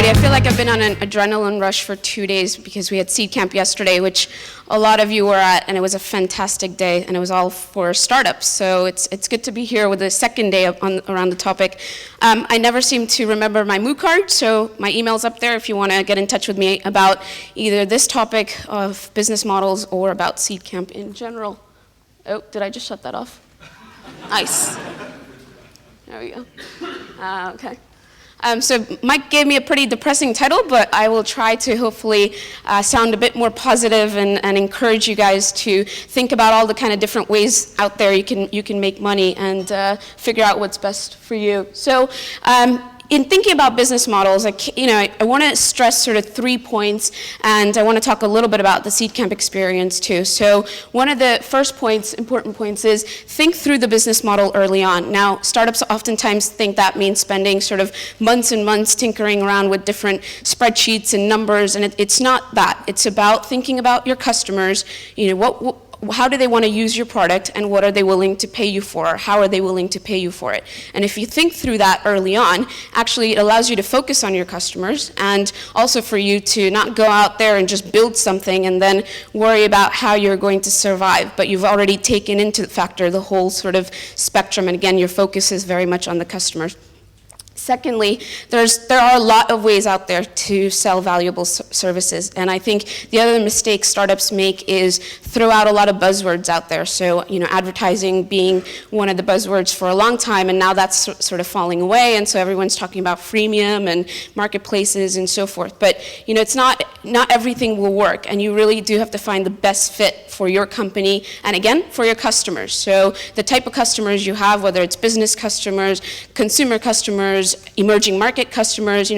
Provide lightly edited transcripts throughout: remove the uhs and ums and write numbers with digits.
everybody. I feel like I've been on an adrenaline rush for 2 days because we had Seed Camp yesterday, which a lot of you were at, and it was a fantastic day, and it was all for startups. So it's good to be here with the second day around the topic. I never seem to remember my Moo card, so my email's up there if you want to get in touch with me about either this topic of business models or about Seed Camp in general. Oh, did I just shut that off? Nice. There we go. Okay. So Mike gave me a pretty depressing title, but I will try to hopefully sound a bit more positive and encourage you guys to think about all the kind of different ways out there you can make money and figure out what's best for you. So in thinking about business models, I want to stress sort of 3 points, and I want to talk a little bit about the Seed Camp experience too. So one of the first important points is think through the business model early on. Now, startups oftentimes think that means spending sort of months and months tinkering around with different spreadsheets and numbers, and it's not that. It's about thinking about your customers, how do they want to use your product, and what are they willing to pay you for? How are they willing to pay you for it? And if you think through that early on, actually it allows you to focus on your customers, and also for you to not go out there and just build something and then worry about how you're going to survive. But you've already taken into factor the whole sort of spectrum, and again, your focus is very much on the customers. Secondly, there are a lot of ways out there to sell valuable services, and I think the other mistake startups make is throw out a lot of buzzwords out there. So, advertising being one of the buzzwords for a long time, and now that's sort of falling away, and so everyone's talking about freemium and marketplaces and so forth. But, it's not everything will work, and you really do have to find the best fit for your company, and again, for your customers. So the type of customers you have, whether it's business customers, consumer customers, emerging market customers,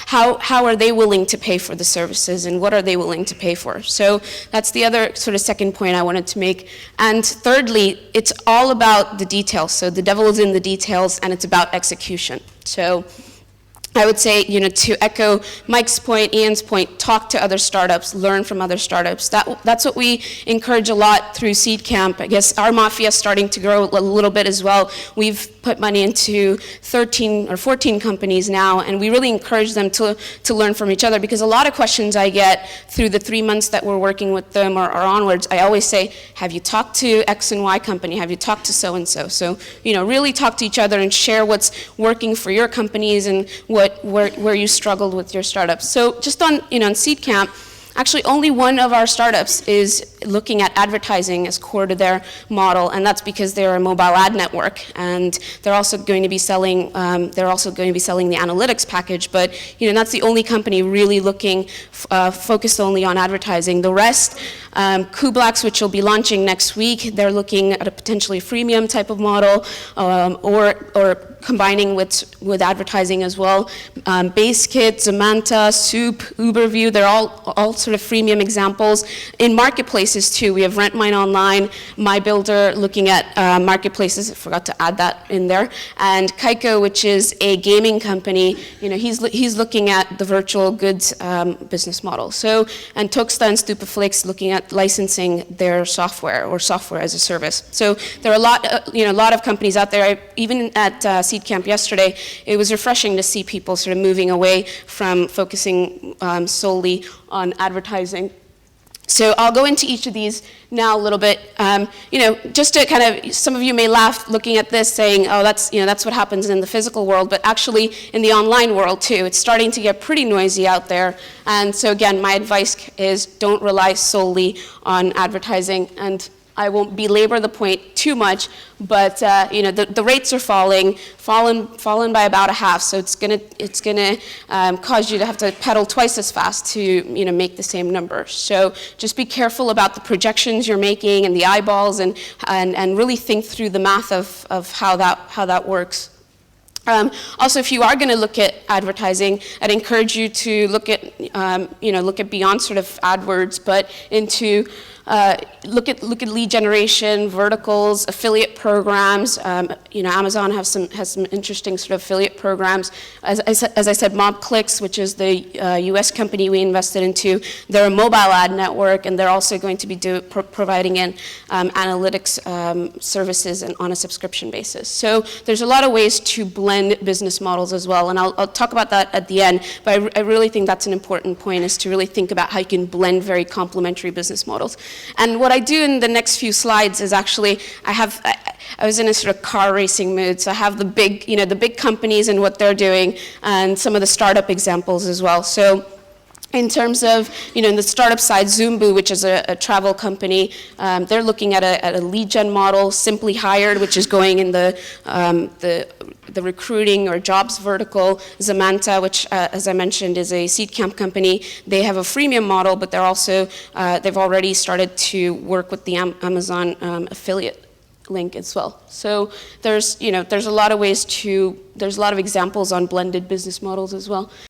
how are they willing to pay for the services, and what are they willing to pay for? So that's the other sort of second point I wanted to make. And thirdly, it's all about the details. So the devil is in the details, and it's about execution. So I would say, to echo Mike's point, Ian's point, talk to other startups, learn from other startups. That's what we encourage a lot through Seed Camp. I guess our mafia is starting to grow a little bit as well. We've put money into 13 or 14 companies now, and we really encourage them to learn from each other, because a lot of questions I get through the 3 months that we're working with them or onwards, I always say, have you talked to X and Y company? Have you talked to so-and-so? So, really talk to each other and share what's working for your companies and where you struggled with your startups. So just on Seed Camp, actually only one of our startups is looking at advertising as core to their model, and that's because they're a mobile ad network, and they're also going to be selling the analytics package. But that's the only company really looking focused only on advertising. The rest, Kublax, which will be launching next week, they're looking at a potentially freemium type of model, or combining with advertising as well. BaseKit, Zamanta, Soup, Uberview, they're all sort of freemium examples. In marketplaces too, we have Rent Mine Online, MyBuilder looking at marketplaces, I forgot to add that in there, and Kaiko, which is a gaming company, he's looking at the virtual goods business model. So, and Toxta and Stupeflix looking at licensing their software or software as a service. So there are a lot of companies out there. Even at Seed Camp yesterday, it was refreshing to see people sort of moving away from focusing solely on advertising. So I'll go into each of these now a little bit. Just to kind of, some of you may laugh looking at this saying, oh, that's what happens in the physical world, but actually in the online world too. It's starting to get pretty noisy out there. And so again, my advice is don't rely solely on advertising. And I won't belabor the point too much, but the rates are fallen by about a half. So it's gonna cause you to have to pedal twice as fast to make the same number. So just be careful about the projections you're making and the eyeballs, and really think through the math of how that works. Also, if you are going to look at advertising, I'd encourage you to look at beyond sort of AdWords, but into look at lead generation, verticals, affiliate programs. Amazon has some interesting sort of affiliate programs. As I said, MobClicks, which is the U.S. company we invested into, they're a mobile ad network, and they're also going to be providing in analytics services and on a subscription basis. So there's a lot of ways to blend business models as well, and I'll talk about that at the end, but I really think that's an important point, is to really think about how you can blend very complementary business models. And what I do in the next few slides is actually, I was in a sort of car racing mood, so I have the big companies and what they're doing, and some of the startup examples as well. So in terms of, in the startup side, Zumbu, which is a travel company, they're looking at a lead gen model. Simply Hired, which is going in the recruiting or jobs vertical. Zamanta, which, as I mentioned, is a seed camp company. They have a freemium model, but they've already started to work with the Amazon affiliate link as well. So there's a lot of examples on blended business models as well.